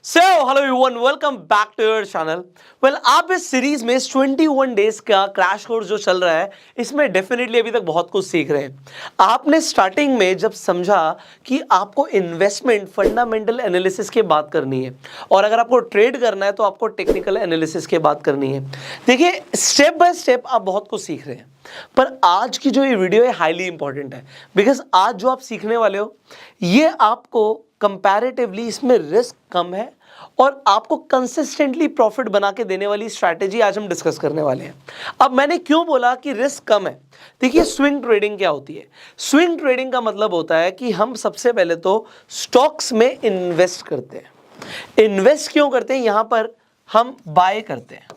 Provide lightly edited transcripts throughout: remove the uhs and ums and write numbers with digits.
So hello everyone, welcome back to your channel. Well, आप इस series में 21 days का क्रैश कोर्स जो चल रहा है, इसमें डेफिनेटली अभी तक बहुत कुछ सीख रहे हैं। आपने स्टार्टिंग में जब समझा कि आपको इन्वेस्टमेंट फंडामेंटल एनालिसिस की बात करनी है और अगर आपको ट्रेड करना है तो आपको टेक्निकल एनालिसिस की बात करनी है। देखिए, स्टेप बाय स्टेप आप बहुत कुछ सीख रहे हैं, पर आज की जो ये वीडियो है हाईली इंपॉर्टेंट है। बिकॉज आज जो आप सीखने वाले हो, ये आपको कंपैरेटिवली इसमें रिस्क कम है और आपको कंसिस्टेंटली प्रॉफिट बना के देने वाली स्ट्रैटेजी आज हम डिस्कस करने वाले हैं। अब मैंने क्यों बोला कि रिस्क कम है? देखिए, स्विंग ट्रेडिंग क्या होती है? स्विंग ट्रेडिंग का मतलब होता है कि हम सबसे पहले तो स्टॉक्स में इन्वेस्ट करते हैं। इन्वेस्ट क्यों करते हैं? यहां पर हम बाय करते हैं।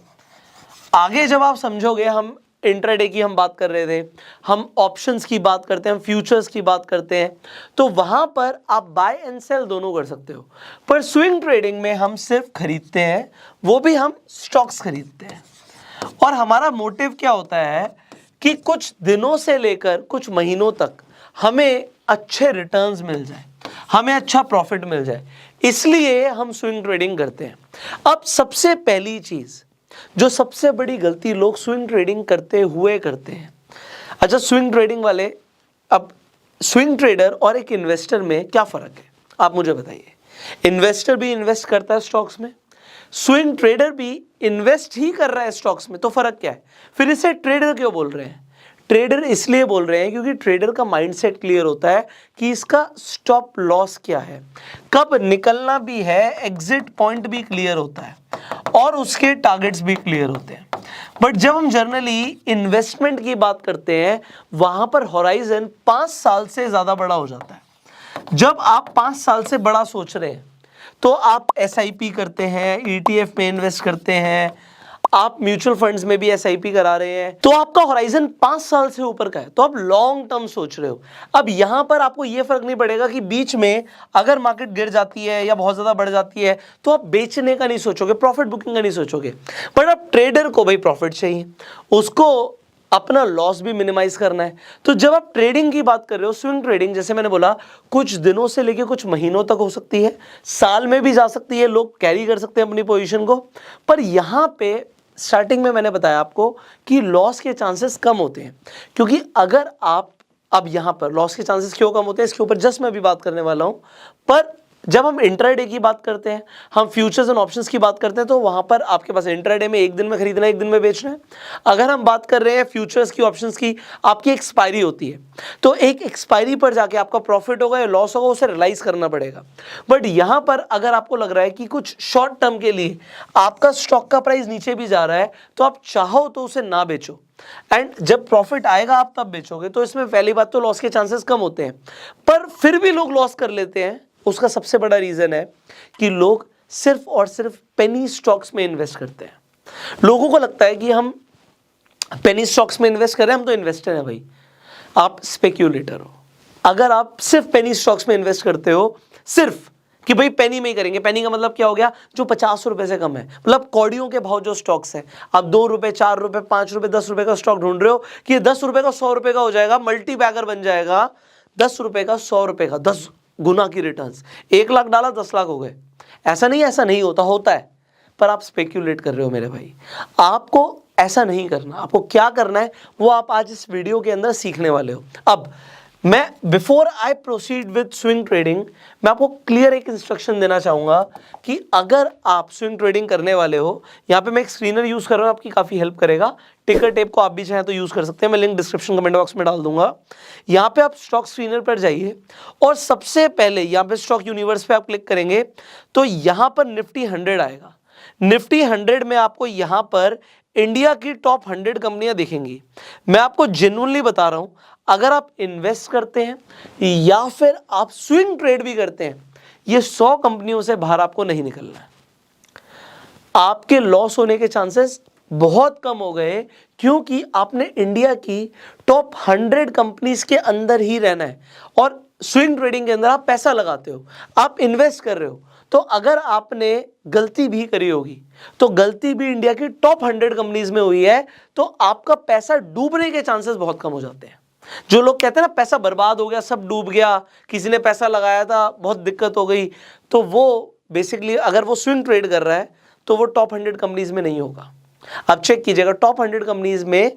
आगे जब आप समझोगे, हम इंट्राडे की हम बात कर रहे थे, हम ऑप्शंस की बात करते हैं, हम फ्यूचर्स की बात करते हैं, तो वहां पर आप बाय एंड सेल दोनों कर सकते हो। पर स्विंग ट्रेडिंग में हम सिर्फ खरीदते हैं, वो भी हम स्टॉक्स खरीदते हैं। और हमारा मोटिव क्या होता है कि कुछ दिनों से लेकर कुछ महीनों तक हमें अच्छे रिटर्न्स मिल जाए, हमें अच्छा प्रॉफिट मिल जाए, इसलिए हम स्विंग ट्रेडिंग करते हैं। अब सबसे पहली चीज, जो सबसे बड़ी गलती लोग स्विंग ट्रेडिंग करते हुए करते हैं। अच्छा, स्विंग ट्रेडिंग वाले, अब स्विंग ट्रेडर और एक इन्वेस्टर में क्या फर्क है, आप मुझे बताइए। इन्वेस्टर भी इन्वेस्ट करता है स्टॉक्स में, स्विंग ट्रेडर भी इन्वेस्ट ही कर रहा है स्टॉक्स में, तो फर्क क्या है? फिर इसे ट्रेडर क्यों बोल रहे हैं? ट्रेडर इसलिए बोल रहे हैं क्योंकि ट्रेडर का माइंडसेट क्लियर होता है कि इसका स्टॉप लॉस क्या है, कब निकलना भी है, एग्जिट पॉइंट भी क्लियर होता है और उसके टारगेट्स भी क्लियर होते हैं। बट जब हम जनरली इन्वेस्टमेंट की बात करते हैं, वहां पर होराइजन 5 साल से ज्यादा बड़ा हो जाता है। जब आप 5 साल से बड़ा सोच रहे हैं तो आप एसआईपी करते हैं, ईटीएफ में इन्वेस्ट करते हैं, आप म्यूचुअल फंड्स में भी एसआईपी करा रहे हैं, तो आपका होराइजन 5 साल से ऊपर का है, तो आप लॉन्ग टर्म सोच रहे हो। अब यहां पर आपको यह फर्क नहीं पड़ेगा कि बीच में अगर मार्केट गिर जाती है या बहुत ज्यादा बढ़ जाती है तो आप बेचने का नहीं सोचोगे, प्रॉफिट बुकिंग का नहीं सोचोगे। बट अब ट्रेडर को भाई प्रॉफिट चाहिए, उसको अपना लॉस भी मिनिमाइज करना है। तो जब आप ट्रेडिंग की बात कर रहे हो, स्विंग ट्रेडिंग, जैसे मैंने बोला, कुछ दिनों से लेकर कुछ महीनों तक हो सकती है, साल में भी जा सकती है, लोग कैरी कर सकते हैं अपनी पोजीशन को। पर यहां पे स्टार्टिंग में मैंने बताया आपको कि लॉस के चांसेस कम होते हैं, क्योंकि अगर आप, अब यहां पर लॉस के चांसेस क्यों कम होते हैं इसके ऊपर जस्ट मैं अभी बात करने वाला हूं। पर जब हम इंट्राडे की बात करते हैं, हम फ्यूचर्स एंड ऑप्शंस की बात करते हैं, तो वहां पर आपके पास इंट्राडे में एक दिन में खरीदना है, एक दिन में बेचना है। अगर हम बात कर रहे हैं फ्यूचर्स की, ऑप्शंस की, आपकी एक्सपायरी होती है, तो एक एक्सपायरी पर जाके आपका प्रॉफिट होगा या लॉस होगा, उसे रियलाइज करना पड़ेगा। बट यहां पर अगर आपको लग रहा है कि कुछ शॉर्ट टर्म के लिए आपका स्टॉक का प्राइस नीचे भी जा रहा है, तो आप चाहो तो उसे ना बेचो, एंड जब प्रॉफिट आएगा आप तब बेचोगे, तो इसमें पहली बात तो लॉस के चांसेस कम होते हैं। पर फिर भी लोग लॉस कर लेते हैं, उसका सबसे बड़ा रीजन है कि लोग सिर्फ और सिर्फ पेनी स्टॉक्स में इन्वेस्ट करते हैं। लोगों को लगता है कि हम पेनी स्टॉक्स में इन्वेस्ट कर रहे हैं, हम तो इन्वेस्टर हैं। भाई, आप स्पेक्यूलेटर हो। अगर आप सिर्फ पेनी स्टॉक्स में इन्वेस्ट करते हो, सिर्फ कि भाई पेनी में ही करेंगे, पेनी का मतलब क्या हो गया? जो 50 रुपए से कम है, मतलब कौड़ियों के भाव जो स्टॉक्स हैं, आप 2 रुपए, 4 रुपए, 5 रुपए, 10 रुपए का स्टॉक ढूंढ रहे हो कि 10 रुपए का 100 रुपए का हो जाएगा, मल्टी बैगर बन जाएगा, 10 रुपए का 100 रुपए का, 10 गुना की रिटर्न्स। 1 लाख डाला, 10 लाख हो गए। ऐसा नहीं, ऐसा नहीं होता, होता है, पर आप स्पेक्यूलेट कर रहे हो मेरे भाई। आपको ऐसा नहीं करना। आपको क्या करना है वो आप आज इस वीडियो के अंदर सीखने वाले हो। अब मैं, before I proceed with swing trading, मैं आपको क्लियर एक इंस्ट्रक्शन देना चाहूंगा कि अगर आप स्विंग ट्रेडिंग करने वाले हो, यहां पे मैं एक स्क्रीनर यूज कर रहा हूं, आपकी काफी हेल्प करेगा। टिकर टेप को आप भी चाहें तो यूज कर सकते हैं, मैं लिंक डिस्क्रिप्शन कमेंट बॉक्स में डाल दूंगा। यहां पे आप स्टॉक स्क्रीनर पर जाइए और सबसे पहले यहां पे स्टॉक यूनिवर्स पे आप क्लिक करेंगे तो यहां पर निफ्टी 100 आएगा। निफ्टी 100 में आपको यहां पर इंडिया की टॉप 100 कंपनियां दिखेंगी। मैं आपको जेन्युइनली बता रहा हूं, अगर आप इन्वेस्ट करते हैं या फिर आप स्विंग ट्रेड भी करते हैं, ये 100 कंपनियों से बाहर आपको नहीं निकलना है। आपके लॉस होने के चांसेस बहुत कम हो गए, क्योंकि आपने इंडिया की टॉप 100 कंपनीज के अंदर ही रहना है। और स्विंग ट्रेडिंग के अंदर आप पैसा लगाते हो, आप इन्वेस्ट कर रहे हो, तो अगर आपने गलती भी करी होगी तो गलती भी इंडिया की टॉप 100 कंपनीज में हुई है, तो आपका पैसा डूबने के चांसेस बहुत कम हो जाते हैं। जो लोग कहते हैं ना पैसा बर्बाद हो गया, सब डूब गया, किसी ने पैसा लगाया था, बहुत दिक्कत हो गई, तो वो बेसिकली अगर वो स्विंग ट्रेड कर रहा है तो वो टॉप 100 कंपनीज में नहीं होगा। अब चेक कीजिएगा, टॉप 100 कंपनीज में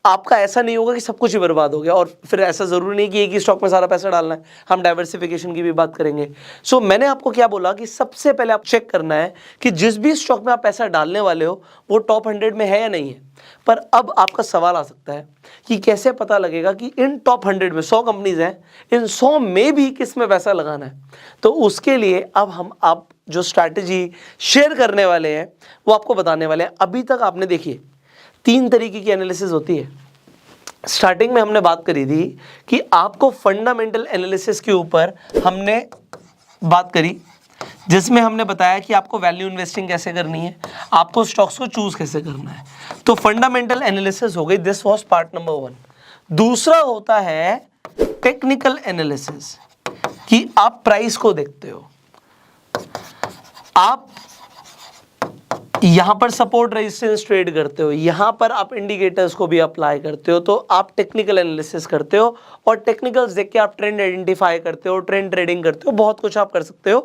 आपका ऐसा नहीं होगा कि सब कुछ ही बर्बाद हो गया, और फिर ऐसा जरूरी नहीं कि एक ही स्टॉक में सारा पैसा डालना है, हम डाइवर्सिफिकेशन की भी बात करेंगे। सो मैंने आपको क्या बोला कि सबसे पहले आप चेक करना है कि जिस भी स्टॉक में आप पैसा डालने वाले हो वो टॉप 100 में है या नहीं है। पर अब आपका सवाल आ सकता है कि कैसे पता लगेगा कि इन टॉप 100 में 100 कंपनीज हैं, इन 100 में भी किस में पैसा लगाना है। तो उसके लिए अब हम आप जो स्ट्रैटेजी शेयर करने वाले हैं वो आपको बताने वाले हैं। अभी तक आपने देखिए 3 तरीके की एनालिसिस होती है। स्टार्टिंग में हमने बात करी थी कि आपको फंडामेंटल एनालिसिस के ऊपर हमने बात करी, जिसमें हमने बताया कि आपको वैल्यू इन्वेस्टिंग कैसे करनी है, आपको स्टॉक्स को चूज कैसे करना है। तो फंडामेंटल एनालिसिस हो गई, दिस वाज पार्ट नंबर 1। दूसरा होता है टेक्निकल एनालिसिस, कि आप प्राइस को देखते हो, आप यहां पर सपोर्ट रेजिस्टेंस ट्रेड करते हो, यहां पर आप इंडिकेटर्स को भी अप्लाई करते हो, तो आप टेक्निकल एनालिसिस करते हो। और टेक्निकल्स देख के आप ट्रेंड आइडेंटिफाई करते हो, ट्रेंड ट्रेडिंग करते हो, बहुत कुछ आप कर सकते हो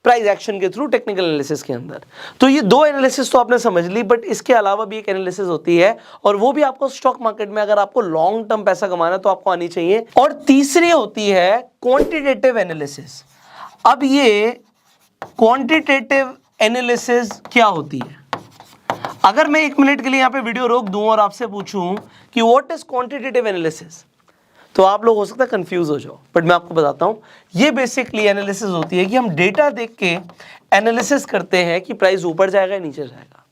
प्राइस एक्शन के थ्रू टेक्निकल एनालिसिस के अंदर। तो ये 2 एनालिसिस तो आपने समझ ली, बट इसके अलावा भी एक एनालिसिस होती है, और वो भी आपको स्टॉक मार्केट में अगर आपको लॉन्ग टर्म पैसा कमाना है तो आपको आनी चाहिए। और तीसरी होती है क्वांटिटेटिव एनालिसिस। अब ये क्वांटिटेटिव एनालिसिस क्या होती है? अगर मैं 1 मिनट के लिए यहां पे वीडियो रोक दूं और आपसे पूछूं कि व्हाट इज क्वांटिटेटिव एनालिसिस, तो आप लोग हो सकता है कंफ्यूज हो जाओ, बट मैं आपको बताता हूं। ये बेसिकली एनालिसिस होती है कि हम डेटा देख के एनालिसिस करते हैं कि प्राइस ऊपर जाएगा या नीचे जाएगा।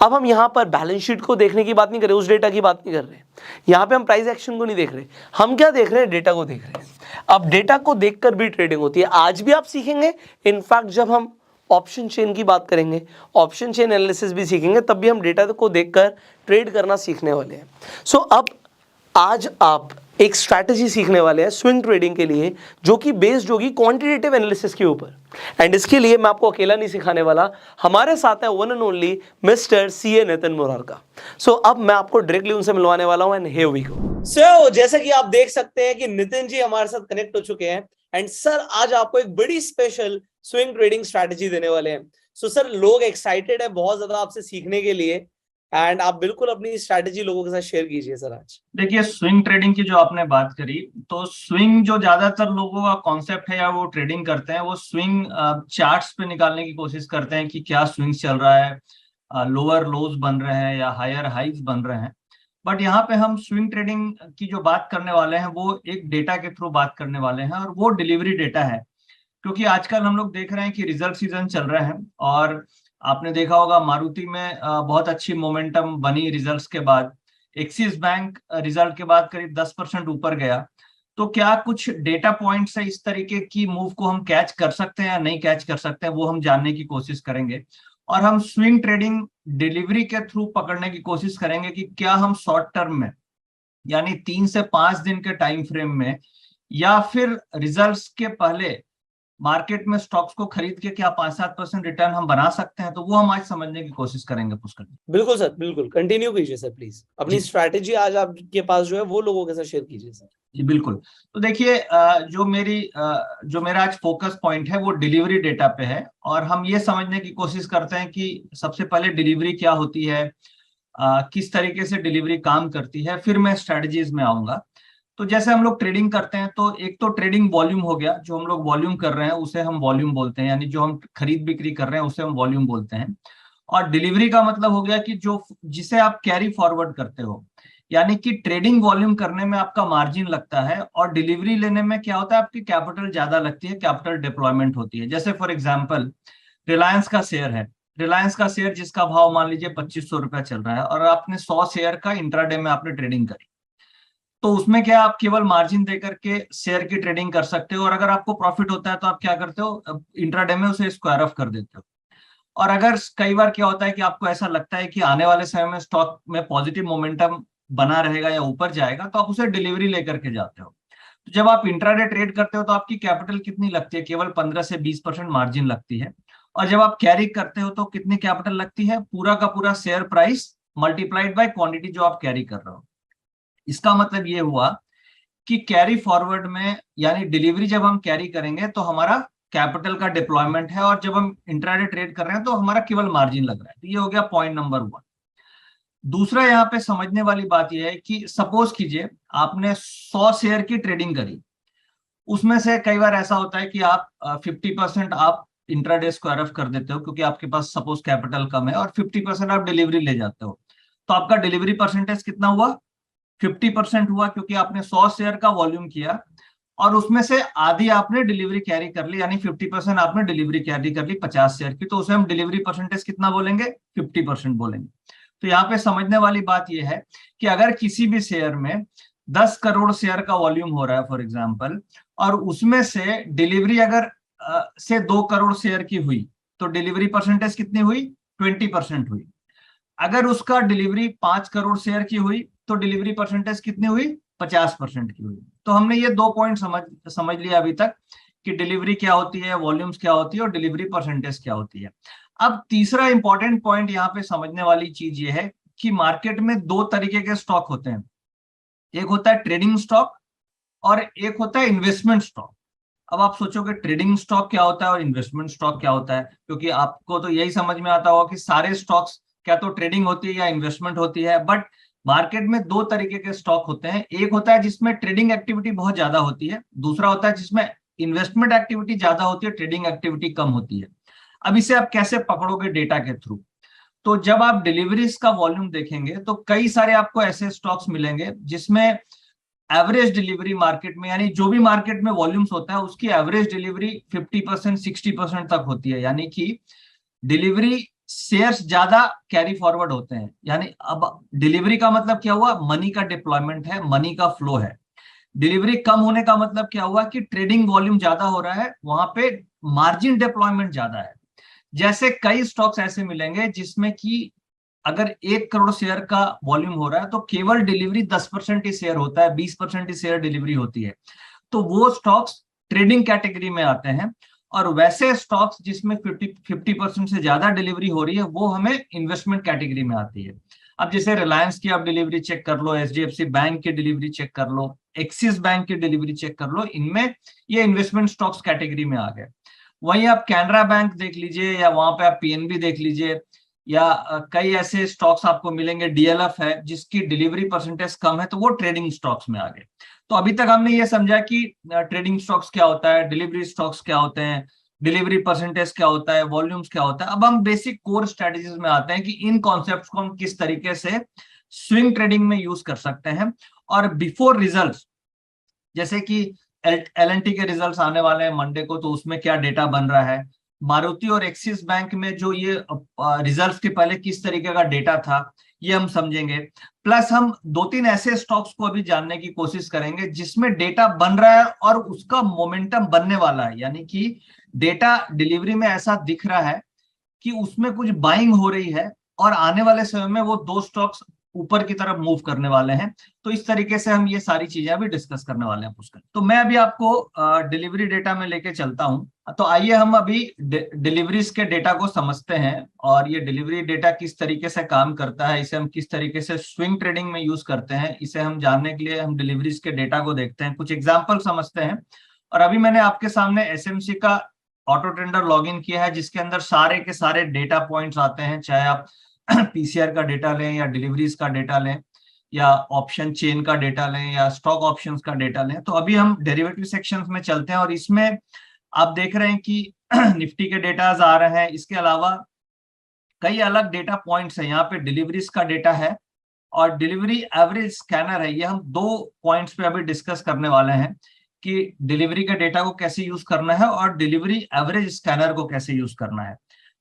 अब हम यहां पर बैलेंस शीट को देखने की बात नहीं कर रहे, उस डेटा की बात नहीं कर रहे, यहां पे हम प्राइस एक्शन को नहीं देख रहे, हम क्या देख रहे हैं, डेटा को देख रहे हैं। अब डेटा को देखकर भी ट्रेडिंग होती है, आज भी आप सीखेंगे। इनफैक्ट जब हम ऑप्शन चेन की बात करेंगे, ऑप्शन चेन एनालिसिस भी सीखेंगे, तब भी हम डेटा को देखकर ट्रेड करना सीखने वाले हैं। सो अब आज आप एक स्ट्रैटेजी सीखने वाले हैं स्विंग ट्रेडिंग के लिए, जो कि बेस्ड होगी क्वांटिटेटिव एनालिसिस के ऊपर। एंड इसके लिए मैं आपको अकेला नहीं सिखाने वाला, हमारे साथ है one and only mister CA Nitin Murarka. So अब मैं आपको डायरेक्टली उनसे मिलवाने वाला हूं, and here we go. So जैसा कि आप देख सकते हैं कि नितिन जी हमारे साथ कनेक्ट हो चुके हैं, एंड सर आज आपको एक बड़ी स्पेशल स्विंग ट्रेडिंग स्ट्रैटेजी देने वाले हैं। सो सर लोग एक्साइटेड है बहुत ज्यादा आपसे सीखने के लिए, एंड आप बिल्कुल अपनी स्ट्रैटेजी लोगों के साथ शेयर कीजिए सर आज। देखिए, स्विंग ट्रेडिंग की जो आपने बात करी, तो स्विंग जो ज्यादातर लोगों का कॉन्सेप्ट है या वो ट्रेडिंग करते हैं, वो स्विंग चार्ट्स पे निकालने की कोशिश करते हैं कि क्या स्विंग चल रहा है, लोअर लोज बन रहे हैं या हायर हाइज बन रहे हैं। बट यहाँ पे हम स्विंग ट्रेडिंग की जो बात करने वाले हैं वो एक डेटा के थ्रू बात करने वाले हैं, और वो डिलीवरी डेटा है। क्योंकि आजकल हम लोग देख रहे हैं कि रिजल्ट सीजन चल रहे हैं, और आपने देखा होगा मारुति में बहुत अच्छी मोमेंटम बनी रिजल्ट्स के बाद। एक्सिस बैंक रिजल्ट के बाद करीब 10% ऊपर गया। तो क्या कुछ डेटा पॉइंट से इस तरीके की मूव को हम कैच कर सकते हैं या नहीं कैच कर सकते हैं, वो हम जानने की कोशिश करेंगे। और हम स्विंग ट्रेडिंग डिलीवरी के थ्रू पकड़ने की कोशिश करेंगे कि क्या हम शॉर्ट टर्म में, यानी 3 से 5 दिन के टाइम फ्रेम में, या फिर रिजल्ट्स के पहले मार्केट में स्टॉक्स को खरीद के क्या 5-7% रिटर्न हम बना सकते हैं। तो वो हम आज समझने की कोशिश करेंगे पुष्कर। बिल्कुल सर, बिल्कुल कंटिन्यू कीजिए सर प्लीज, अपनी स्ट्रैटेजी आज आपके पास जो है वो लोगों के साथ शेयर कीजिए सर। जी बिल्कुल। तो देखिए, जो मेरा आज फोकस पॉइंट है वो डिलीवरी डेटा पे है, और हम ये समझने की कोशिश करते हैं कि सबसे पहले डिलीवरी क्या होती है, किस तरीके से डिलीवरी काम करती है, फिर मैं स्ट्रेटजीज में आऊंगा। तो जैसे हम लोग ट्रेडिंग करते हैं, तो एक तो ट्रेडिंग वॉल्यूम हो गया, जो हम लोग वॉल्यूम कर रहे हैं उसे हम वॉल्यूम बोलते हैं, यानी जो हम खरीद बिक्री कर रहे हैं उसे हम वॉल्यूम बोलते हैं। और डिलीवरी का मतलब हो गया कि जो जिसे आप कैरी फॉरवर्ड करते हो, यानी कि ट्रेडिंग वॉल्यूम करने में आपका मार्जिन लगता है, और डिलीवरी लेने में क्या होता है, आपकी कैपिटल ज्यादा लगती है, कैपिटल डिप्लॉयमेंट होती है। जैसे फॉर एग्जाम्पल रिलायंस का शेयर है, रिलायंस का शेयर जिसका भाव मान लीजिए 2500 रुपया चल रहा है, और आपने 100 शेयर का इंट्राडे में आपने ट्रेडिंग करी, तो उसमें क्या आप केवल मार्जिन देकर के शेयर की ट्रेडिंग कर सकते हो, और अगर आपको प्रॉफिट होता है तो आप क्या करते हो, इंट्राडे में उसे स्क्वायर ऑफ कर देते हो। और अगर कई बार क्या होता है कि आपको ऐसा लगता है कि आने वाले समय में स्टॉक में पॉजिटिव मोमेंटम बना रहेगा या ऊपर जाएगा, तो आप उसे डिलीवरी लेकर के जाते हो। तो जब आप इंट्राडे ट्रेड करते हो तो आपकी कैपिटल कितनी लगती है, केवल 15 से 20% मार्जिन लगती है। और जब आप कैरी करते हो तो कितनी कैपिटल लगती है, पूरा का पूरा share price multiplied by quantity जो आप कैरी कर रहे हो। इसका मतलब ये हुआ कि कैरी फॉरवर्ड में, यानी डिलीवरी जब हम कैरी करेंगे तो हमारा कैपिटल का डिप्लॉयमेंट है, और जब हम इंट्राडे ट्रेड कर रहे हैं तो हमारा केवल मार्जिन लग रहा है। तो ये हो गया पॉइंट नंबर 1। दूसरा यहाँ पे समझने वाली बात यह है कि सपोज कीजिए आपने 100 शेयर की ट्रेडिंग करी, उसमें से कई बार ऐसा होता है कि आप 50% आप इंट्राडे स्क्वायर ऑफ कर देते हो क्योंकि आपके पास सपोज कैपिटल कम है, और 50% आप डिलीवरी ले जाते हो। तो आपका डिलीवरी परसेंटेज कितना हुआ? 50% हुआ, क्योंकि आपने 100 शेयर का वॉल्यूम किया और उसमें से आधी आपने डिलीवरी कैरी कर ली, यानी 50% आपने डिलीवरी कैरी कर ली 50 शेयर की, तो उसे हम डिलीवरी परसेंटेज कितना बोलेंगे? 50% बोलेंगे। तो यहाँ पे समझने वाली बात यह है कि अगर किसी भी शेयर में 10 करोड़ शेयर का वॉल्यूम हो रहा है फॉर एग्जाम्पल, और उसमें से डिलीवरी अगर से 2 करोड़ शेयर की हुई, तो डिलीवरी परसेंटेज कितनी हुई? 20% हुई। अगर उसका डिलीवरी 5 करोड़ शेयर की हुई तो डिलीवरी परसेंटेज कितनी हुई? 50% की हुई। तो हमने ये 2 पॉइंट समझ लिया अभी तक कि डिलीवरी क्या होती है, वॉल्यूम्स क्या होती है और डिलीवरी परसेंटेज क्या होती है। अब तीसरा इंपॉर्टेंट पॉइंट यहाँ पे समझने वाली चीज ये है कि मार्केट में 2 तरीके के स्टॉक होते हैं। एक होता है ट्रेडिंग स्टॉक और एक होता है इन्वेस्टमेंट स्टॉक। अब आप सोचोगे ट्रेडिंग स्टॉक क्या होता है और इन्वेस्टमेंट स्टॉक क्या होता है, क्योंकि आपको तो यही समझ में आता होगा कि सारे स्टॉक्स क्या तो ट्रेडिंग होती है या इन्वेस्टमेंट होती है। बट मार्केट में 2 तरीके के स्टॉक होते हैं। एक होता है जिसमें ट्रेडिंग एक्टिविटी बहुत ज्यादा होती है, दूसरा होता है जिसमें इन्वेस्टमेंट एक्टिविटी ज्यादा होती है, ट्रेडिंग एक्टिविटी कम होती है। अब इसे आप कैसे पकड़ोगे? डेटा के थ्रू। तो जब आप डिलीवरीज का वॉल्यूम देखेंगे तो कई सारे आपको ऐसे स्टॉक्स मिलेंगे जिसमें एवरेज डिलीवरी मार्केट में, यानी जो भी मार्केट में वॉल्यूम्स होता है उसकी एवरेज डिलीवरी 50% 60% तक होती है, यानी कि डिलीवरी शेयर्स ज्यादा कैरी फॉरवर्ड होते हैं। यानी अब डिलीवरी का मतलब क्या हुआ? मनी का डिप्लॉयमेंट है, मनी का फ्लो है। डिलीवरी कम होने का मतलब क्या हुआ? कि ट्रेडिंग वॉल्यूम ज्यादा हो रहा है, वहां पे मार्जिन डिप्लॉयमेंट ज्यादा है। जैसे कई स्टॉक्स ऐसे मिलेंगे जिसमें कि अगर 1 करोड़ शेयर का वॉल्यूम हो रहा है तो केवल डिलीवरी 10% ही शेयर होता है, 20% ही शेयर डिलीवरी होती है। तो वो स्टॉक्स ट्रेडिंग कैटेगरी में आते हैं। और वैसे स्टॉक्स जिसमें 50% से ज्यादा डिलीवरी हो रही है वो हमें इन्वेस्टमेंट कैटेगरी में आती है। अब जैसे रिलायंस की आप डिलीवरी चेक कर लो, एचडीएफसी बैंक की डिलीवरी चेक कर लो, एक्सिस बैंक की डिलीवरी चेक कर लो, इनमें ये इन्वेस्टमेंट स्टॉक्स कैटेगरी में आ गए। वहीं आप कैनरा बैंक देख लीजिए या वहां पे आप पीएनबी देख लीजिए, या कई ऐसे स्टॉक्स आपको मिलेंगे, डीएलएफ है जिसकी डिलीवरी परसेंटेज कम है, तो वो ट्रेडिंग स्टॉक्स में आ गए। तो अभी तक हमने ये समझा कि ट्रेडिंग स्टॉक्स क्या होता है, डिलीवरी स्टॉक्स क्या होते हैं, डिलीवरी परसेंटेज क्या होता है, वॉल्यूम्स क्या होता है। अब हम बेसिक कोर स्ट्रेटेजीज में आते हैं कि इन कॉन्सेप्ट्स को हम किस तरीके से स्विंग ट्रेडिंग में यूज कर सकते हैं। और बिफोर रिजल्ट्स, जैसे कि एलएनटी के रिजल्ट्स आने वाले हैं मंडे को, तो उसमें क्या डेटा बन रहा है, मारुति और एक्सिस बैंक में जो ये रिजल्ट्स के पहले किस तरीके का डेटा था, ये हम समझेंगे। प्लस हम 2-3 ऐसे स्टॉक्स को अभी जानने की कोशिश करेंगे जिसमें डेटा बन रहा है और उसका मोमेंटम बनने वाला है, यानी कि डेटा डिलीवरी में ऐसा दिख रहा है कि उसमें कुछ बाइंग हो रही है और आने वाले समय में वो 2 स्टॉक्स ऊपर की तरफ मूव करने वाले हैं। तो इस तरीके से हम ये सारी चीजें अभी डिस्कस करने वाले हैं पुष्कर। तो मैं अभी आपको डिलीवरी डेटा में लेके चलता हूं। तो आइए हम अभी डिलीवरीज के डेटा को समझते हैं, और ये डिलीवरी डेटा किस तरीके से काम करता है, इसे हम किस तरीके से स्विंग ट्रेडिंग में यूज करते हैं, इसे हम जानने के लिए हम डिलीवरीज के डेटा को देखते हैं, कुछ एग्जाम्पल समझते हैं। और अभी मैंने आपके सामने एसएमसी का ऑटो ट्रेडर लॉग इन किया है, जिसके अंदर सारे के सारे डेटा पॉइंट्स आते हैं, चाहे आप पीसीआर का डेटा लें या डिलीवरीज का डेटा लें या ऑप्शन चेन का डेटा लें या स्टॉक ऑप्शंस का डेटा लें। तो अभी हम डेरिवेटिव सेक्शंस में चलते हैं, और इसमें आप देख रहे हैं कि निफ्टी के डेटाज आ रहे हैं। इसके अलावा कई अलग डेटा पॉइंट्स हैं। यहाँ पे डिलीवरीज का डेटा है और डिलीवरी एवरेज स्कैनर है। ये हम 2 पॉइंट्स पे अभी डिस्कस करने वाले हैं कि डिलीवरी के डेटा को कैसे यूज करना है और डिलीवरी एवरेज स्कैनर को कैसे यूज करना है।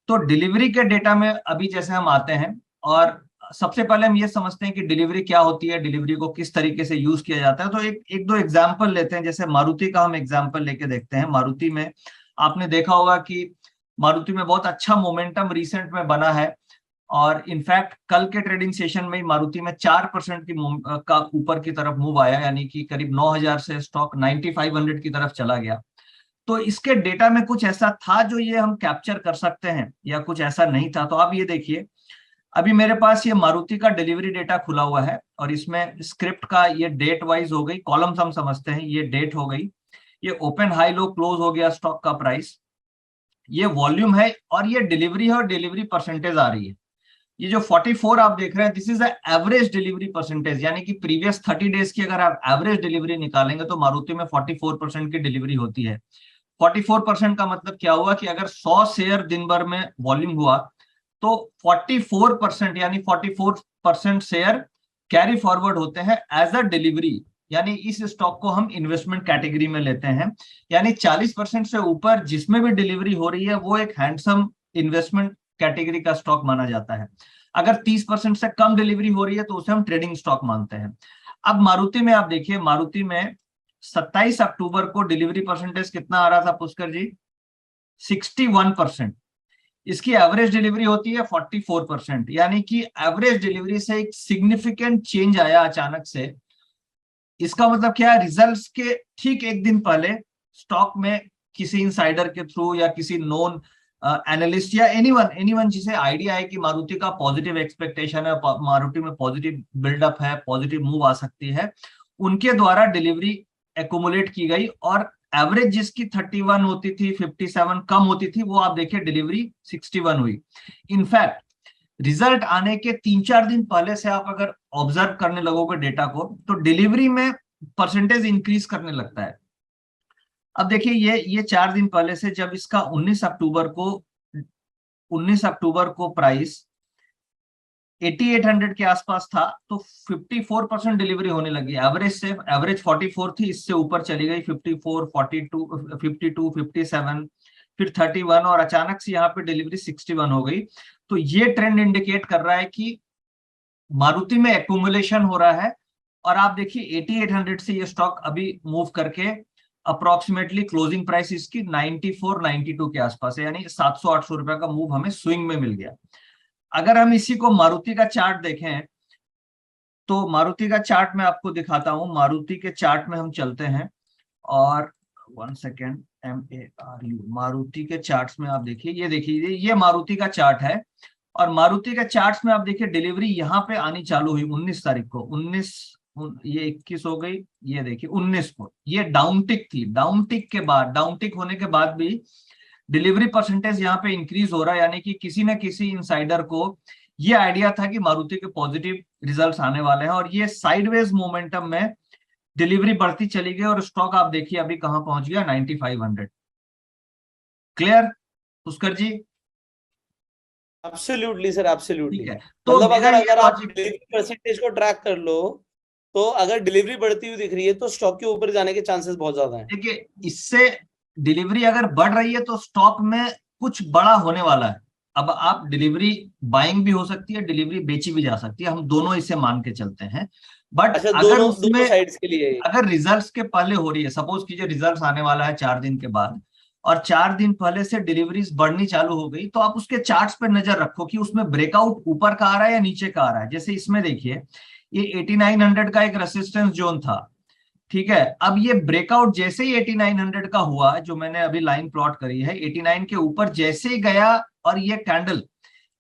तो डिलीवरी के डेटा में अभी जैसे हम आते हैं, और सबसे पहले हम ये समझते हैं कि डिलीवरी क्या होती है, डिलीवरी को किस तरीके से यूज किया जाता है। तो एक दो एग्जाम्पल लेते हैं। जैसे मारुति का हम एग्जाम्पल लेके देखते हैं। मारुति में आपने देखा होगा कि मारुति में बहुत अच्छा मोमेंटम रिसेंट में बना है, और इनफैक्ट कल के ट्रेडिंग सेशन में मारुति में 4% का ऊपर की तरफ मूव आया, यानी कि करीब 9,000 से स्टॉक 9,500 की तरफ चला गया। तो इसके डेटा में कुछ ऐसा था जो ये हम कैप्चर कर सकते हैं या कुछ ऐसा नहीं था। तो आप ये देखिए, अभी मेरे पास ये मारुति का डिलीवरी डेटा खुला हुआ है, और इसमें स्क्रिप्ट का ये डेट वाइज हो गई, कॉलम्स हम समझते हैं, ये डेट हो गई, ये ओपन हाई लो क्लोज हो गया स्टॉक का प्राइस, ये वॉल्यूम है और ये डिलीवरी है और डिलीवरी परसेंटेज आ रही है। ये जो 44 आप देख रहे हैं, this is the average delivery percentage, यानी कि प्रीवियस 30 डेज की अगर आप एवरेज डिलीवरी निकालेंगे तो मारुति में 44% की डिलीवरी होती है। 44% का मतलब क्या हुआ कि अगर 100 शेयर दिन भर में वॉल्यूम हुआ तो 44% यानी 44% शेयर कैरी फॉरवर्ड होते हैं एज अ डिलीवरी, यानी इस स्टॉक को हम इन्वेस्टमेंट कैटेगरी में लेते हैं। यानी 40% से ऊपर जिसमें भी डिलीवरी हो रही है वो एक हैंडसम इन्वेस्टमेंट कैटेगरी का स्टॉक माना जाता है। अगर 30% से कम डिलीवरी हो रही है तो उसे हम ट्रेडिंग स्टॉक मानते हैं। अब मारुति में आप देखिए, मारुति में 27 अक्टूबर को डिलीवरी परसेंटेज कितना आ रहा था पुष्कर जी? 61%। इसकी एवरेज डिलीवरी होती है 44%, यानी कि एवरेज डिलीवरी से एक सिग्निफिकेंट चेंज आया अचानक से। इसका मतलब क्या है? रिजल्ट्स के ठीक एक दिन पहले स्टॉक में किसी इनसाइडर के थ्रू या किसी नोन एनालिस्ट या एनीवन जिसे आइडिया है कि मारुति का पॉजिटिव एक्सपेक्टेशन है, मारुति में पॉजिटिव बिल्डअप है, पॉजिटिव मूव आ सकती है, उनके द्वारा डिलीवरी एक्यूमुलेट की गई और एवरेज जिसकी 31 होती थी, 57 कम होती थी, वो आप देखिए डिलीवरी 61 हुई। इनफैक्ट रिजल्ट आने के 3-4 दिन पहले से आप अगर ऑब्जर्व करने लगोगे डेटा को तो डिलीवरी में परसेंटेज इंक्रीज करने लगता है। अब देखिए ये 4 दिन पहले से जब इसका 19 अक्टूबर को प्राइस 8800 के आसपास था तो 54% डिलीवरी होने लगी। एवरेज 44 थी, इससे ऊपर चली गई 54, 42, 52, 57, फिर 31 और अचानक से यहाँ पे डिलीवरी 61 हो गई। तो ये ट्रेंड इंडिकेट कर रहा है कि मारुति में एक्यूमुलेशन हो रहा है। और आप देखिए 8800 से ये स्टॉक अभी मूव करके अप्रोक्सीमेटली क्लोजिंग प्राइस इसकी 94, 92 के आसपास है, यानी 700-800 रुपए का मूव हमें स्विंग में मिल गया। अगर हम इसी को मारुति का चार्ट देखें तो मारुति का चार्ट मैं आपको दिखाता हूं। मारुति के चार्ट में हम चलते हैं और 1 सेकेंड, MARU, मारुति के चार्ट्स में आप देखिए, ये देखिए ये मारुति का चार्ट है और मारुति के चार्ट्स में आप देखिए डिलीवरी यहाँ पे आनी चालू हुई 19 तारीख को। ये 21 हो गई, ये देखिए 19 को ये डाउन टिक थी। डाउन टिक होने के बाद भी डिलीवरी परसेंटेज यहाँ पे इंक्रीज हो रहा है, यानी कि किसी न किसी इनसाइडर को ये आइडिया था कि मारुति के पॉजिटिव रिजल्ट्स आने वाले हैं और ये साइडवेज मोमेंटम में डिलीवरी बढ़ती चली गई और स्टॉक आप देखिए अभी कहां पहुंच गया, 9500। Clear Pushkar ji? Absolutely sir, absolutely. ठीक है, तो मतलब मेरा अगर ये आप लॉजिक, डिलीवरी परसेंटेज को ट्रैक कर लो तो अगर डिलीवरी बढ़ती हुई दिख रही है तो स्टॉक के ऊपर जाने के चांसेस बहुत ज्यादा हैं। देखिए इससे डिलीवरी अगर बढ़ रही है तो स्टॉक में कुछ बड़ा होने वाला है। अब आप डिलीवरी बाइंग भी हो सकती है, डिलीवरी बेची भी जा सकती है, हम दोनों इसे मान के चलते हैं। बट अच्छा, अगर दोनों उसमें साइड्स के लिए। अगर रिजल्ट्स के पहले हो रही है, सपोज कीजिए रिजल्ट्स आने वाला है 4 दिन के बाद और 4 दिन पहले से डिलीवरीज बढ़नी चालू हो गई, तो आप उसके चार्ट्स पे नजर रखो कि उसमें ब्रेकआउट ऊपर का आ रहा है या नीचे का आ रहा है। जैसे इसमें देखिए ये 8900 का एक रेसिस्टेंस जोन था, ठीक है। अब ये ब्रेकआउट जैसे ही 8900 का हुआ, जो मैंने अभी लाइन प्लॉट करी है, 89 के ऊपर जैसे ही गया और ये कैंडल,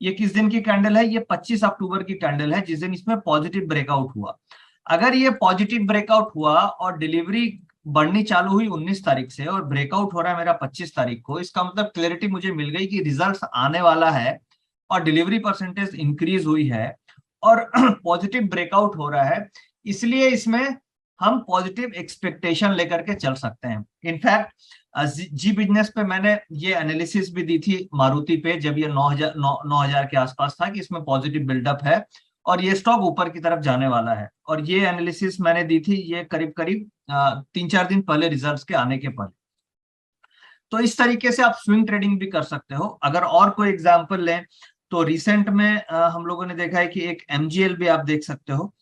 ये किस दिन की कैंडल है? ये 25 अक्टूबर की कैंडल है, जिस दिन इसमें पॉजिटिव ब्रेकआउट हुआ। अगर ये पॉजिटिव ब्रेकआउट हुआ और डिलीवरी बढ़नी चालू हुई 19 तारीख से और ब्रेकआउट हो रहा है मेरा 25 तारीख को, इसका मतलब क्लैरिटी मुझे मिल गई कि रिजल्ट्स आने वाला है और डिलीवरी परसेंटेज इंक्रीज हुई है और पॉजिटिव ब्रेकआउट हो रहा है। इसलिए इसमें हम पॉजिटिव एक्सपेक्टेशन लेकर के चल सकते हैं। इनफैक्ट जी बिजनेस पे मैंने ये एनालिसिस भी दी थी मारुति पे, जब ये 9000 के आसपास था, कि इसमें पॉजिटिव बिल्डअप है और ये स्टॉक ऊपर की तरफ जाने वाला है। और ये एनालिसिस मैंने दी थी ये करीब 3-4 दिन पहले रिजल्ट्स के आने के पहले। तो इस तरीके से आप स्विंग ट्रेडिंग भी कर सकते हो। अगर और कोई एग्जांपल लें तो रिसेंट में हम लोगों ने देखा है कि एक MGL भी आप देख सकते हो।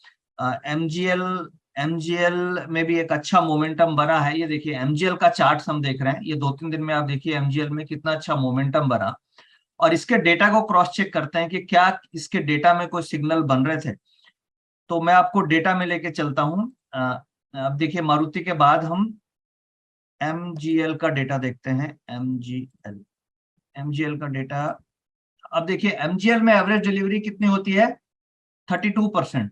MGL में भी एक अच्छा मोमेंटम बना है। ये देखिए MGL का चार्ट हम देख रहे हैं, ये 2-3 दिन में आप देखिए MGL में कितना अच्छा मोमेंटम बना। और इसके डेटा को क्रॉस चेक करते हैं कि क्या इसके डेटा में कोई सिग्नल बन रहे थे। तो मैं आपको डेटा में लेके चलता हूं। अब देखिए मारुति के बाद हम MGL का डेटा देखते हैं। MGL का डेटा, अब देखिए MGL में एवरेज डिलीवरी कितनी होती है? 32%,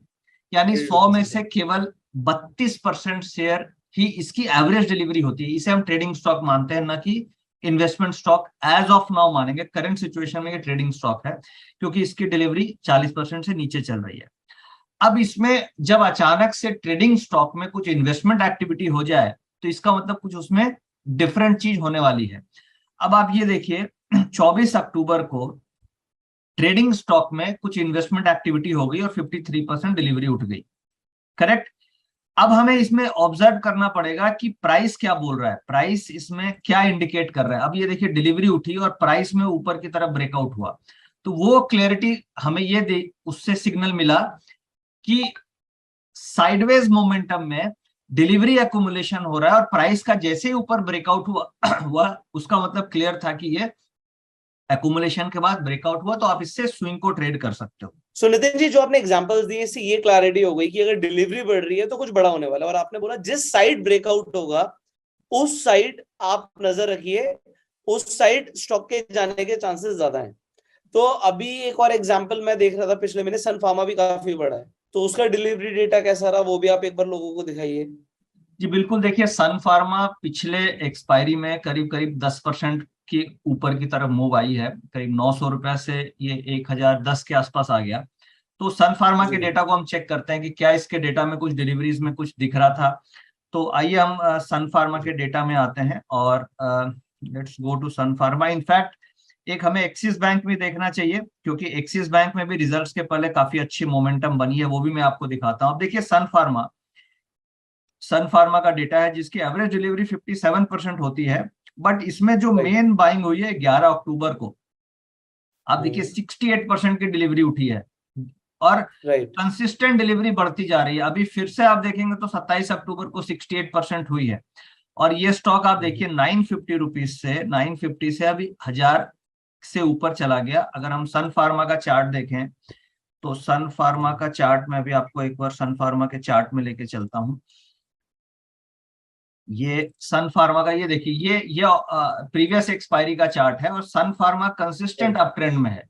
यानी 100 में से केवल 32% शेयर ही इसकी एवरेज डिलीवरी होती है। इसे हम ट्रेडिंग स्टॉक मानते हैं, ना कि investment stock as of now मानेंगे। करंट सिचुएशन में ये ट्रेडिंग स्टॉक है क्योंकि इसकी डिलीवरी 40% से नीचे चल रही है। अब इसमें जब अचानक से ट्रेडिंग स्टॉक में कुछ इन्वेस्टमेंट एक्टिविटी हो जाए तो इसका मतलब कुछ उसमें डिफरेंट चीज होने वाली है। अब आप ये देखिए 24 अक्टूबर को ट्रेडिंग स्टॉक में कुछ इन्वेस्टमेंट एक्टिविटी हो गई और 53% डिलीवरी उठ गई, करेक्ट। अब हमें इसमें ऑब्जर्व करना पड़ेगा कि प्राइस क्या बोल रहा है, प्राइस इसमें क्या इंडिकेट कर रहा है। अब ये देखिए डिलीवरी उठी और प्राइस में ऊपर की तरफ ब्रेकआउट हुआ, तो वो क्लैरिटी हमें ये उससे सिग्नल मिला कि साइडवेज मोमेंटम में डिलीवरी एक्यूमुलेशन हो रहा है और प्राइस का जैसे ही ऊपर ब्रेकआउट हुआ उसका मतलब क्लियर था कि ये एक्यूमुलेशन के बाद ब्रेकआउट हुआ, तो आप इससे स्विंग को ट्रेड कर सकते हो। सो नितिन जी, जो आपने एग्जांपल्स दिए इससे ये क्लैरिटी हो गई कि अगर डिलीवरी बढ़ रही है तो कुछ बड़ा होने वाला है, और आपने बोला जिस साइड ब्रेकआउट होगा उस साइड आप नजर रखिए, उस साइड स्टॉक के जाने के चांसेस ज्यादा हैं। तो अभी एक और एग्जांपल मैं देख रहा था पिछले महीने, सन फार्मा भी काफी बड़ा है, तो उसका डिलीवरी डेटा कैसा रहा वो भी आप एक बार लोगों को दिखाइए। जी बिल्कुल, देखिए सन फार्मा पिछले एक्सपायरी में करीब करीब 10% के ऊपर की तरफ मूव आई है, करीब 900 रुपए से ये 1010 के आसपास आ गया। तो सन फार्मा के डेटा को हम चेक करते हैं कि क्या इसके डेटा में कुछ डिलीवरीज में कुछ दिख रहा था। तो आइए हम सन फार्मा के डेटा में आते हैं और let's go to Sun Pharma. In fact एक हमें एक्सिस बैंक भी देखना चाहिए क्योंकि एक्सिस बैंक में भी रिजल्ट्स के पहले काफी अच्छी मोमेंटम बनी है, वो भी मैं आपको दिखाता हूँ। अब देखिए सन फार्मा का डेटा है जिसकी एवरेज डिलीवरी 57% होती है, बट इसमें जो मेन बाइंग हुई है 11 अक्टूबर को, आप देखिए 68% की डिलीवरी उठी है और कंसिस्टेंट डिलीवरी बढ़ती जा रही है। अभी फिर से आप देखेंगे तो 27 अक्टूबर को 68% हुई है और ये स्टॉक आप देखिए 950 रुपीज से 950 से अभी 1000 से ऊपर चला गया। अगर हम सन फार्मा का चार्ट देखें तो सन फार्मा का चार्ट में भी आपको एक बार सन फार्मा के चार्ट में लेके चलता हूं। ये सन फार्मा का ये देखिए ये प्रीवियस एक्सपायरी का चार्ट है और सन फार्मा कंसिस्टेंट अप ट्रेंड में है।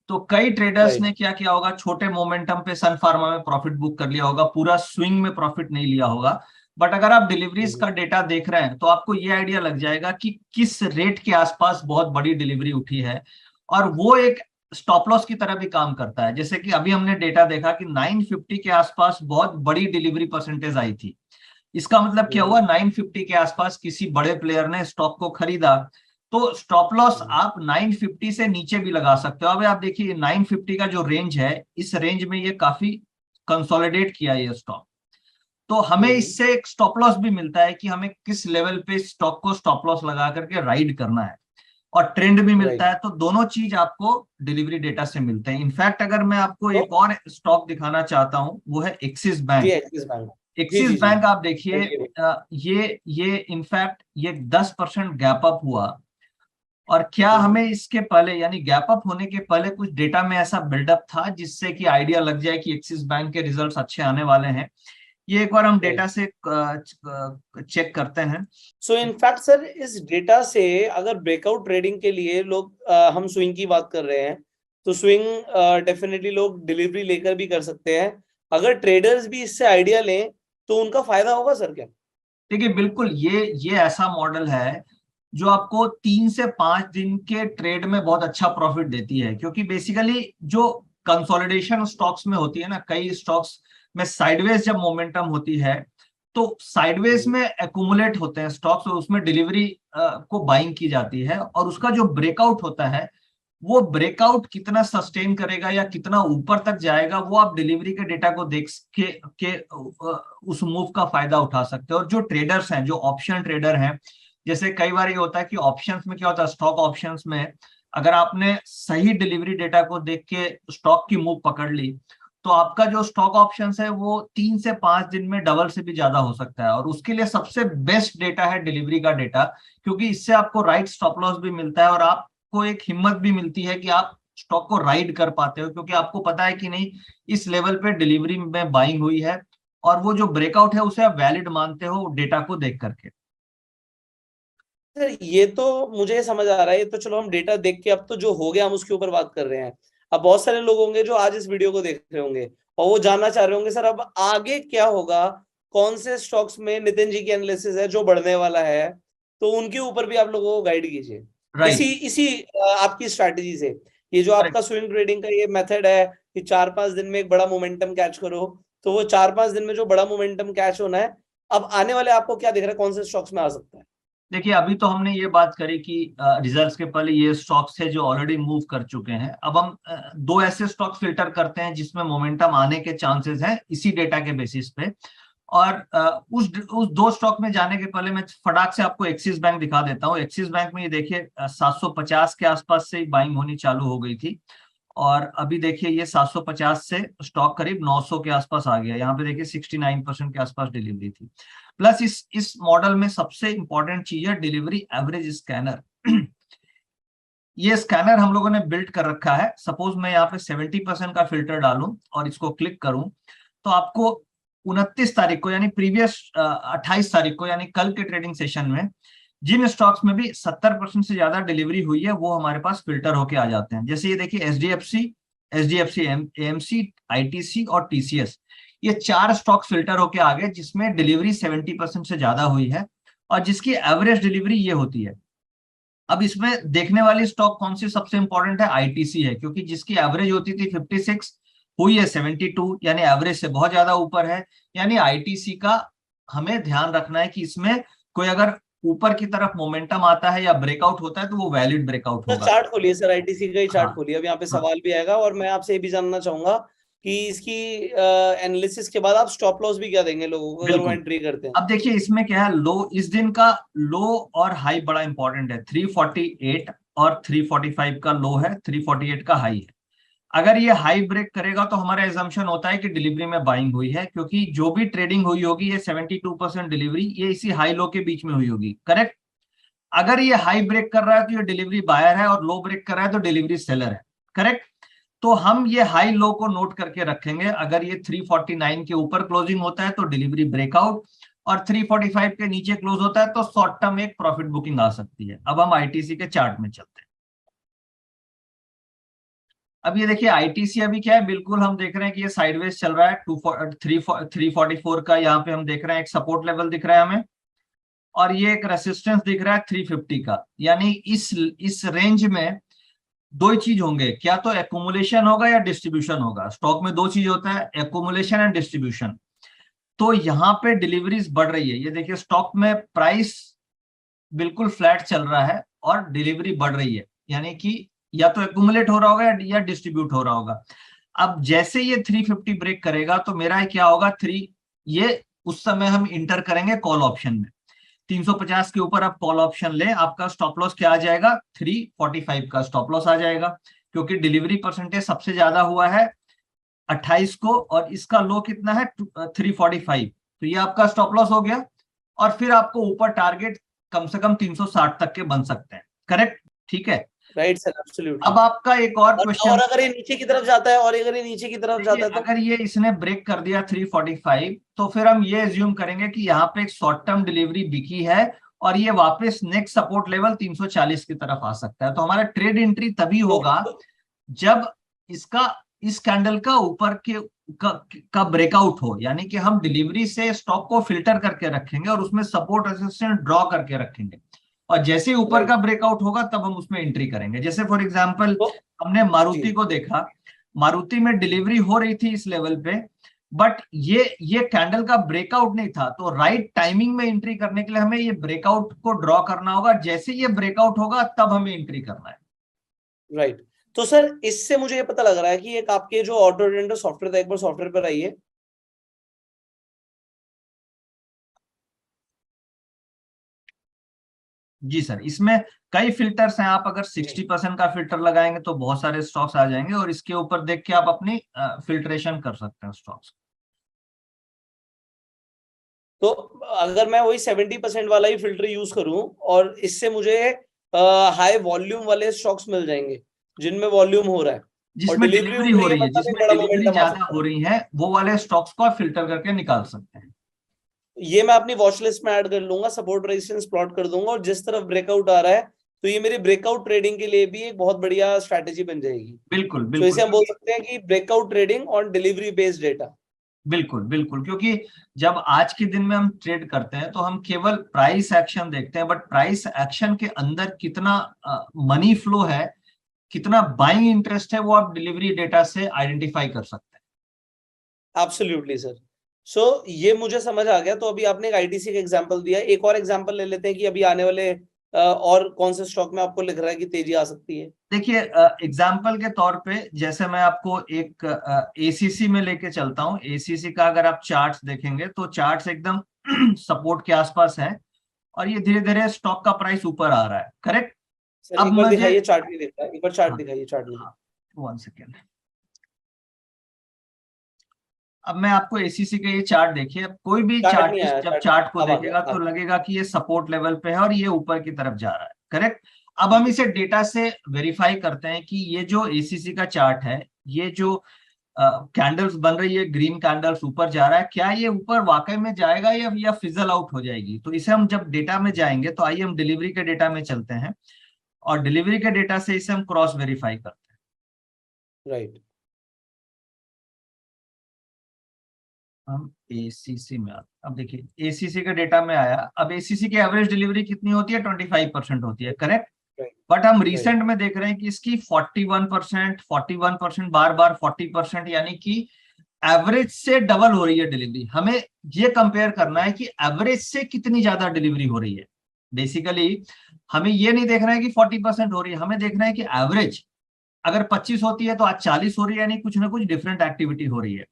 तो कई ट्रेडर्स ने क्या किया होगा, छोटे मोमेंटम पे सन फार्मा में प्रॉफिट बुक कर लिया होगा, पूरा स्विंग में प्रॉफिट नहीं लिया होगा। बट अगर आप डिलीवरीज का डेटा देख रहे हैं तो आपको ये आइडिया लग जाएगा कि किस रेट के आसपास बहुत बड़ी डिलीवरी उठी है और वो एक स्टॉप लॉस की तरह भी काम करता है। जैसे कि अभी हमने डेटा देखा कि 950 के आसपास बहुत बड़ी डिलीवरी परसेंटेज आई थी। इसका मतलब क्या हुआ, 950 के आसपास किसी बड़े प्लेयर ने स्टॉक को खरीदा, तो स्टॉप लॉस आप 950 से नीचे भी लगा सकते हो। अब आप देखिए 950 का जो रेंज है, इस रेंज में ये काफी कंसोलिडेट किया ये स्टॉक, तो हमें इससे एक स्टॉप लॉस भी मिलता है कि हमें किस लेवल पे स्टॉक को स्टॉप लॉस लगा करके राइड करना है, और ट्रेंड भी मिलता है। तो दोनों चीज आपको डिलीवरी डेटा से मिलते हैं। इनफैक्ट अगर मैं आपको एक और स्टॉक दिखाना चाहता हूं, वो है एक्सिस बैंक। एक्सिस बैंक आप देखिए ये इनफैक्ट ये 10% गैप अप हुआ, और क्या हमें इसके पहले यानी गैप अप होने के पहले कुछ डेटा में ऐसा बिल्डअप था जिससे कि आइडिया लग जाए कि एक्सिस बैंक के रिजल्ट्स अच्छे आने वाले हैं? ये एक बार हम डेटा से चेक करते हैं। सो इनफैक्ट सर, इस डेटा से अगर ब्रेकआउट ट्रेडिंग के लिए लोग हम स्विंग की बात कर रहे हैं तो स्विंग डेफिनेटली लोग डिलीवरी लेकर भी कर सकते हैं। अगर ट्रेडर्स भी इससे आइडिया लें तो उनका फायदा होगा सर क्या? देखिए बिल्कुल, ये ऐसा मॉडल है जो आपको 3 से 5 दिन के ट्रेड में बहुत अच्छा प्रॉफिट देती है, क्योंकि बेसिकली जो कंसोलिडेशन स्टॉक्स में होती है ना, कई स्टॉक्स में साइडवेज जब मोमेंटम होती है तो साइडवेज में एक्यूमुलेट होते हैं स्टॉक्स और उसमें डिलीवरी को बाइंग की जाती है, और उसका जो ब्रेकआउट होता है वो ब्रेकआउट कितना सस्टेन करेगा या कितना ऊपर तक जाएगा, वो आप डिलीवरी के डेटा को देख के उस मूव का फायदा उठा सकते हो। और जो ट्रेडर्स हैं, जो ऑप्शन ट्रेडर हैं, जैसे कई बार ये होता है कि ऑप्शंस में क्या होता है, स्टॉक ऑप्शंस में अगर आपने सही डिलीवरी डेटा को देख के स्टॉक की मूव पकड़ ली तो आपका जो स्टॉक ऑप्शंस है वो 3 से 5 दिन में डबल से भी ज्यादा हो सकता है। और उसके लिए सबसे बेस्ट डेटा है डिलीवरी का डेटा, क्योंकि इससे आपको राइट स्टॉप लॉस भी मिलता है और आपको एक हिम्मत भी मिलती है कि आप स्टॉक को राइड कर पाते हो, क्योंकि आपको पता है कि नहीं इस लेवल पे डिलीवरी में बाइंग हुई है, और वो जो ब्रेकआउट है उसे आप वैलिड मानते हो डेटा को देख करके। सर ये तो मुझे समझ आ रहा है, ये तो चलो हम डेटा देख के अब तो जो हो गया हम उसके ऊपर बात कर रहे हैं। अब बहुत सारे लोग होंगे जो आज इस वीडियो को देख रहे होंगे और वो जानना चाह रहे होंगे सर अब आगे क्या होगा, कौन से स्टॉक्स में नितिन जी की एनालिसिस है जो बढ़ने वाला है, तो उनके ऊपर भी आप लोगों को गाइड कीजिए। राइट। इसी आपकी स्ट्रैटेजी से, ये जो आपका स्विंग ट्रेडिंग का ये मेथड है कि 4-5 दिन में एक बड़ा मोमेंटम कैच करो, तो वो 4-5 दिन में जो बड़ा मोमेंटम कैच होना है, अब आने वाले आपको क्या दिख रहा है, कौन से स्टॉक्स में आ सकता है? देखिए, अभी तो हमने ये बात करी कि रिजल्ट्स के पहले ये स्टॉक्स थे जो ऑलरेडी मूव कर चुके हैं। अब हम दो ऐसे स्टॉक्स फिल्टर करते हैं जिसमें मोमेंटम आने के चांसेस हैं इसी डेटा के बेसिस पे। और उस दो स्टॉक में जाने के पहले मैं फटाक से आपको एक्सिस बैंक दिखा देता हूँ। एक्सिस बैंक में ये देखिए 750 के आसपास से बाइंग होनी चालू हो गई थी, और अभी देखिए ये 750 से स्टॉक करीब 900 के आसपास आ गया। यहाँ पे देखिए 69% के आसपास डिलीवरी थी। प्लस इस मॉडल में सबसे इंपॉर्टेंट चीज है डिलीवरी एवरेज स्कैनर। ये स्कैनर हम लोगों ने बिल्ड कर रखा है। सपोज मैं यहाँ पे 70% का फिल्टर डालूं और इसको क्लिक करूं, तो आपको 29 तारीख को यानी प्रीवियस 28 तारीख को यानी कल के ट्रेडिंग सेशन में जिन स्टॉक्स में भी 70% से ज्यादा डिलीवरी हुई है वो हमारे पास फिल्टर होके आ जाते हैं। जैसे ये देखिए एचडीएफसी, एएमसी, आईटीसी और टीसीएस, ये 4 स्टॉक्स फिल्टर होके आ गए जिसमें डिलीवरी 70% से ज्यादा हुई है और जिसकी एवरेज डिलीवरी ये होती है। अब इसमें देखने वाली स्टॉक कौन सी सबसे इंपॉर्टेंट है? आईटीसी है, क्योंकि जिसकी एवरेज होती थी 56, हुई है 72, यानी एवरेज से बहुत ज्यादा ऊपर है। यानी आईटीसी का हमें ध्यान रखना है कि इसमें कोई अगर ऊपर की तरफ मोमेंटम आता है या ब्रेकआउट होता है तो वो वैलिड ब्रेकआउट होगा। चार्ट खोलिए सर, आईटीसी का ही चार्ट हाँ, खोलिए। अब यहाँ पे हाँ, सवाल भी आएगा और मैं आपसे ये भी जानना चाहूंगा कि इसकी एनालिसिस के बाद आप स्टॉप लॉस भी क्या देंगे लोगों को अगर वो बिल्कुल। एंट्री करते हैं? अब देखिए इसमें क्या है, लो, इस दिन का लो और हाई बड़ा इंपॉर्टेंट है। 348 और 345 का लो है, 348 का हाई है। अगर ये हाई ब्रेक करेगा तो हमारा एजम्पशन होता है कि डिलीवरी में बाइंग हुई है, क्योंकि जो भी ट्रेडिंग हुई होगी ये 72% डिलीवरी ये इसी हाई लो के बीच में हुई होगी। करेक्ट। अगर ये हाई ब्रेक कर रहा है तो ये डिलीवरी बायर है, और लो ब्रेक कर रहा है तो डिलीवरी सेलर है। करेक्ट। तो हम ये हाई लो को नोट करके रखेंगे। अगर ये 349 के ऊपर क्लोजिंग होता है तो डिलीवरी ब्रेकआउट, और 345 के नीचे क्लोज होता है तो शॉर्ट टर्म एक प्रॉफिट बुकिंग आ सकती है। अब हम आईटीसी के चार्ट में चलते हैं। अब ये देखिए आईटीसी अभी क्या है, बिल्कुल हम देख रहे हैं कि ये साइडवेज चल रहा है। 344 का यहाँ पे हम देख रहे हैं एक सपोर्ट लेवल दिख रहा है हमें, और ये एक रेसिस्टेंस दिख रहा है 350 का। यानी इस रेंज में दो ही चीज होंगे, क्या तो एकुमुलेशन होगा या डिस्ट्रीब्यूशन होगा। स्टॉक में दो चीज होता है, एकुमुलेशन एंड डिस्ट्रीब्यूशन। तो यहाँ पे डिलीवरीज बढ़ रही है। ये देखिए स्टॉक में प्राइस बिल्कुल फ्लैट चल रहा है और डिलीवरी बढ़ रही है, यानी कि या तो एकुमुलेट हो रहा होगा या डिस्ट्रीब्यूट हो रहा होगा। अब जैसे ये 350 ब्रेक करेगा तो मेरा क्या होगा, ये उस समय हम इंटर करेंगे कॉल ऑप्शन में। 350 के ऊपर आप कॉल ऑप्शन ले, आपका स्टॉप लॉस क्या आ जाएगा, 345 का स्टॉप लॉस आ जाएगा, क्योंकि डिलीवरी परसेंटेज सबसे ज्यादा हुआ है 28 को, और इसका लो कितना है 345। तो ये आपका स्टॉप लॉस हो गया, और फिर आपको ऊपर टारगेट कम से कम 360 तक के बन सकते हैं। करेक्ट, ठीक है। Right sir, absolutely. अब आपका एक और क्वेश्चन, और अगर ये नीचे की तरफ जाता है, और अगर ये नीचे की तरफ जाता है तो अगर ये इसने ब्रेक कर दिया 345, तो फिर हम ये एज्यूम करेंगे कि यहाँ पे एक शॉर्ट टर्म डिलीवरी बिकी है, और ये वापस नेक्स्ट सपोर्ट लेवल 340 की तरफ आ सकता है। तो हमारा ट्रेड एंट्री तभी होगा जब इस कैंडल का ऊपर का ब्रेकआउट हो, यानी कि हम डिलीवरी से स्टॉक को फिल्टर करके रखेंगे और उसमें सपोर्ट रेजिस्टेंस ड्रॉ करके रखेंगे, और जैसे ऊपर का ब्रेकआउट होगा तब हम उसमें एंट्री करेंगे। जैसे फॉर एग्जांपल हमने मारुति को देखा, मारुति में डिलीवरी हो रही थी इस लेवल पे, बट ये कैंडल का ब्रेकआउट नहीं था। तो राइट टाइमिंग में एंट्री करने के लिए हमें ये ब्रेकआउट को ड्रॉ करना होगा। जैसे ये ब्रेकआउट होगा तब हमें एंट्री करना है। राइट। तो सर इससे मुझे ये पता लग रहा है कि एक आपके जो ऑटो ट्रेडर सॉफ्टवेयर था, एक बार सॉफ्टवेयर पर आइए। जी सर, इसमें कई फिल्टर्स हैं। आप अगर 60% का फिल्टर लगाएंगे तो बहुत सारे स्टॉक्स आ जाएंगे, और इसके ऊपर देख के आप अपनी फिल्ट्रेशन कर सकते हैं स्टॉक्स। तो अगर मैं वही 70% वाला ही फिल्टर यूज करूं, और इससे मुझे हाई वॉल्यूम वाले स्टॉक्स मिल जाएंगे जिनमें वॉल्यूम हो रहा है और जिसमें डिलीवरी हो रही है, मतलब एक जिसमें बड़ा डिलीवरी मोमेंटम आ ज्यादा सकता हो रही है, वो वाले स्टॉक्स को आप फिल्टर करके निकाल सकते हैं। ये मैं अपनी वॉच लिस्ट में ऐड कर लूंगा, सपोर्ट रेजिस्टेंस प्लॉट कर दूंगा, और जिस तरफ ब्रेकआउट आ रहा है तो ये मेरी ब्रेकआउट ट्रेडिंग के लिए भी एक बहुत बढ़िया स्ट्रैटेजी बन जाएगी। बिल्कुल तो बिल्कुल। इसे हम बोल सकते हैं कि breakout trading on delivery based data. बिल्कुल बिल्कुल, क्योंकि जब आज के दिन में हम ट्रेड करते हैं तो हम केवल प्राइस एक्शन देखते हैं, बट प्राइस एक्शन के अंदर कितना मनी फ्लो है, कितना बाइंग इंटरेस्ट है, वो आप डिलीवरी डेटा से आइडेंटिफाई कर सकते हैं। Absolutely sir. सो ये मुझे समझ आ गया। तो अभी आपने एक आईटीसी का एग्जांपल दिया, एक और एग्जांपल ले लेते हैं कि अभी आने वाले और कौन से स्टॉक में आपको लग रहा है कि तेजी आ सकती है। देखिए एग्जाम्पल के तौर पे जैसे मैं आपको एक एसीसी में लेके चलता हूँ। एसीसी का अगर आप चार्ट्स देखेंगे तो चार्ट्स एकदम सपोर्ट के आसपास है और ये धीरे धीरे स्टॉक का प्राइस ऊपर आ रहा है, करेक्ट। सर अब एक बार मुझे दिखाइए, चार्ट भी देखता है, एक बार चार्ट हाँ, दिखाइए, चार्ट में। हाँ, 1 सेकेंड। अब मैं आपको एसीसी का ये चार्ट देखिए, अब कोई भी चार्ट नहीं चार्टिस्ट आया, जब चार्ट चार्ट को अब आ गया। देखेगा तो हाँ लगेगा कि ये सपोर्ट लेवल पे है और ये ऊपर की तरफ जा रहा है, करेक्ट। अब हम इसे डेटा से वेरीफाई करते हैं कि ये जो एसीसी का चार्ट है, ये जो कैंडल्स बन रही है, ग्रीन कैंडल्स ऊपर जा रहा है, क्या ये ऊपर वाकई में जाएगा या फिजल आउट हो जाएगी। तो इसे हम जब डेटा में जाएंगे तो आइए हम डिलीवरी के डेटा में चलते हैं और डिलीवरी के डेटा से इसे हम क्रॉस वेरीफाई करते हैं। राइट। हम एसीसी में आते, अब देखिए एसीसी के डेटा में आया। अब एसीसी की एवरेज डिलीवरी कितनी होती है, 25% होती है, करेक्ट। राइट। बट हम राइट। रिसेंट में देख रहे हैं कि इसकी 41%, 41%, बार बार 40%, यानी कि एवरेज से डबल हो रही है डिलीवरी। हमें ये कंपेयर करना है कि एवरेज से कितनी ज्यादा डिलीवरी हो रही है। बेसिकली हमें ये नहीं देखना है कि 40% हो रही है, हमें देखना है कि एवरेज अगर 25 होती है तो आज 40 हो रही है, यानी कुछ ना कुछ डिफरेंट एक्टिविटी हो रही है।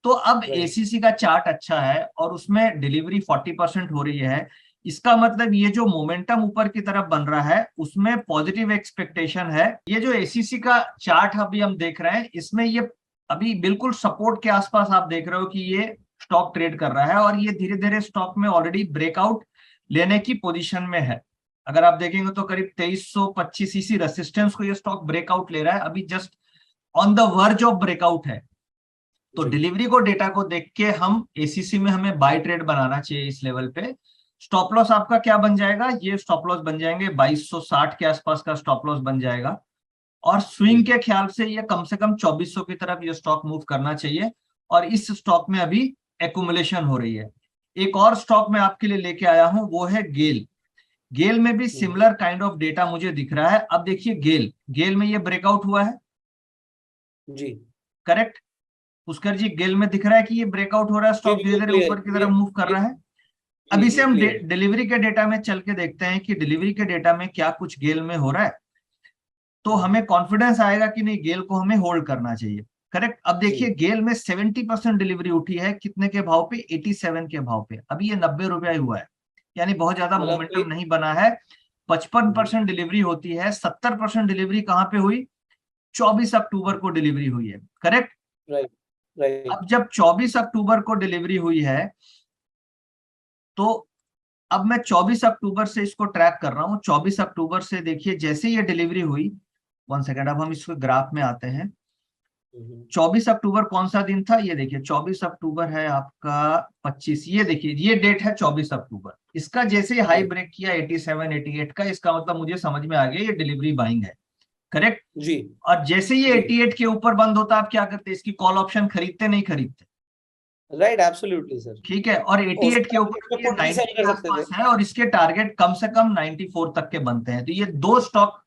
तो अब राइट। एसीसी का चार्ट अच्छा है और उसमें डिलीवरी 40% हो रही है। इसका मतलब ये जो मोमेंटम ऊपर की तरफ बन रहा है उसमें पॉजिटिव एक्सपेक्टेशन है। ये जो एसीसी का चार्ट अभी हम देख रहे हैं, इसमें ये अभी बिल्कुल सपोर्ट के आसपास आप देख रहे हो कि ये स्टॉक ट्रेड कर रहा है और ये धीरे धीरे स्टॉक में ऑलरेडी ब्रेकआउट लेने की पोजीशन में है। अगर आप देखेंगे तो करीब 2325 इसी रेसिस्टेंस को ये स्टॉक ब्रेकआउट ले रहा है, अभी just on the verge of breakout है। तो डिलीवरी को डेटा को देख के हम एसीसी में हमें बाय ट्रेड बनाना चाहिए इस लेवल पे। स्टॉप लॉस आपका क्या बन जाएगा, ये स्टॉप लॉस बन जाएंगे 2260 के आसपास का स्टॉप लॉस बन जाएगा। और स्विंग के ख्याल से ये कम से कम 2400 की तरफ ये स्टॉक मूव करना चाहिए और इस स्टॉक में अभी एक्यूमुलेशन हो रही है। एक और स्टॉक मैं आपके लिए लेके आया हूं, वो है गेल। गेल में भी सिमिलर काइंड ऑफ डेटा मुझे दिख रहा है। अब देखिए गेल, गेल में ये ब्रेकआउट हुआ है, जी करेक्ट। पुष्कर जी गेल में दिख रहा है कि ये ब्रेकआउट हो रहा है, स्टॉक धीरे धीरे क्लियर ऊपर की तरफ मूव कर रहा है। अब जी इसे जी हम क्लियर। डिलीवरी के डेटा में चल के देखते हैं कि डिलीवरी के डेटा में क्या कुछ गेल में हो रहा है, तो हमें कॉन्फिडेंस आएगा कि नहीं गेल को हमें होल्ड करना चाहिए, करेक्ट। अब देखिए गेल में 70% डिलीवरी उठी है, कितने के भाव पे, 87 के भाव पे। अभी ये 90 रुपया ही हुआ है, यानी बहुत ज्यादा मतलब मोमेंटम नहीं बना है। 55% डिलीवरी होती है, 70% डिलीवरी कहां पे हुई, 24 अक्टूबर को डिलीवरी हुई है, करेक्ट। राइट। राइट। अब जब 24 अक्टूबर को डिलीवरी हुई है तो अब मैं 24 अक्टूबर से इसको ट्रैक कर रहा हूं। 24 अक्टूबर से देखिए जैसे ये डिलीवरी हुई, 1 सेकेंड, अब हम इसको ग्राफ में आते हैं। 24 अक्टूबर कौन सा दिन था, ये देखिए 24 अक्टूबर है आपका 25, ये देखिए ये डेट है 24 अक्टूबर। इसका जैसे हाई ब्रेक किया 87 88 का, इसका मतलब मुझे समझ में आ गया ये डिलीवरी बाइंग है, करेक्ट। जी और जैसे ये जी 88 के ऊपर बंद होता आप क्या करते, इसकी कॉल ऑप्शन खरीदते नहीं खरीदते, राइट। Absolutely sir. ठीक है। और 88 के ऊपर ये पुट भी 90 सेल के कर सकते आसपास थे। है और इसके टारगेट कम से कम 94 तक के बनते हैं। तो ये दो stock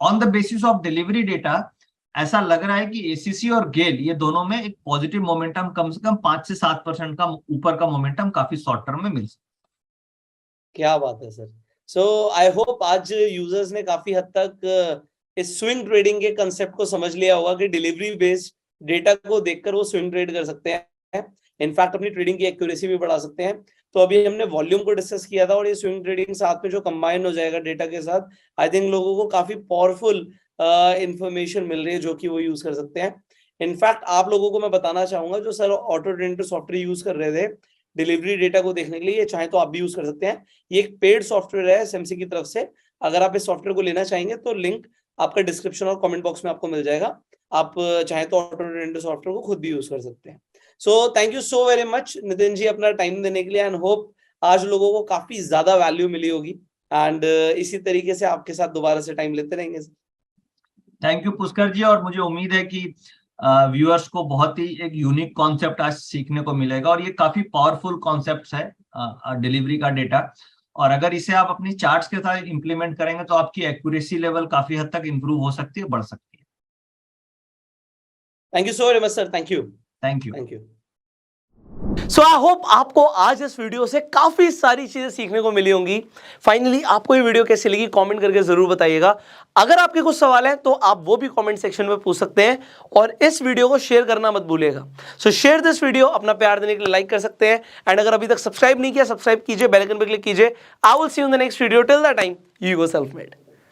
on the basis of delivery data ऐसा लग रहा है कि एसीसी और गेल ये दोनों में एक पॉजिटिव मोमेंटम, कम से कम 5 से 7% का ऊपर का मोमेंटम काफी शॉर्ट टर्म में मिल सकता क्या बात है सर। सो आई होप आज यूजर्स ने काफी हद तक इस स्विंग ट्रेडिंग के कंसेप्ट को समझ लिया होगा कि डिलीवरी बेस्ड डेटा को देखकर वो स्विंग ट्रेड कर सकते हैं, इनफैक्ट अपनी ट्रेडिंग की एक्यूरेसी भी बढ़ा सकते हैं। तो अभी हमने वॉल्यूम को डिस्कस किया था और ये स्विंग ट्रेडिंग साथ में जो कंबाइन हो जाएगा डेटा के साथ, आई थिंक लोगों को काफी पावरफुल इंफॉर्मेशन मिल रही है जो कि वो यूज कर सकते हैं। इनफैक्ट आप लोगों को मैं बताना चाहूंगा जो sir auto trader software use कर रहे थे डिलीवरी डेटा को देखने के लिए, ये चाहे तो आप भी यूज कर सकते हैं। ये एक पेड सॉफ्टवेयर है एसएमसी की तरफ से। अगर आप इस सॉफ्टवेयर को लेना चाहेंगे तो लिंक आपका डिस्क्रिप्शन और कमेंट बॉक्स में आपको मिल जाएगा। आप चाहे तो ऑटो ट्रेडर सॉफ्टवेयर को खुद भी यूज कर सकते हैं। So thank you so very much Nitin ji अपना टाइम देने के लिए, एंड होप आज लोगों को काफी ज्यादा वैल्यू मिली होगी। एंड इसी तरीके से आपके साथ दोबारा से टाइम लेते रहेंगे। है। थैंक यू पुष्कर जी, और मुझे उम्मीद है कि व्यूअर्स को बहुत ही एक यूनिक कॉन्सेप्ट आज सीखने को मिलेगा और ये काफी पावरफुल कॉन्सेप्ट है डिलीवरी का डेटा। और अगर इसे आप अपनी चार्ट्स के साथ इंप्लीमेंट करेंगे तो आपकी एक्यूरेसी लेवल काफी हद तक इंप्रूव हो सकती है, बढ़ सकती है। Thank you so very much sir, thank you. Thank you. Thank you. So I hope आपको आज इस वीडियो से काफी सारी चीजें सीखने को मिली होंगी। फाइनली आपको ये वीडियो कैसी लगी कमेंट करके जरूर बताइएगा। अगर आपके कुछ सवाल हैं तो आप वो भी कमेंट सेक्शन में पूछ सकते हैं और इस वीडियो को शेयर करना मत भूलिएगा। सो शेयर दिस वीडियो, अपना प्यार देने के लिए लाइक कर सकते हैं एंड अगर अभी तक सब्सक्राइब नहीं किया सब्सक्राइब कीजिए, बेल आइकन पर क्लिक कीजिए। I will see you in the next video. Till that time you go self made.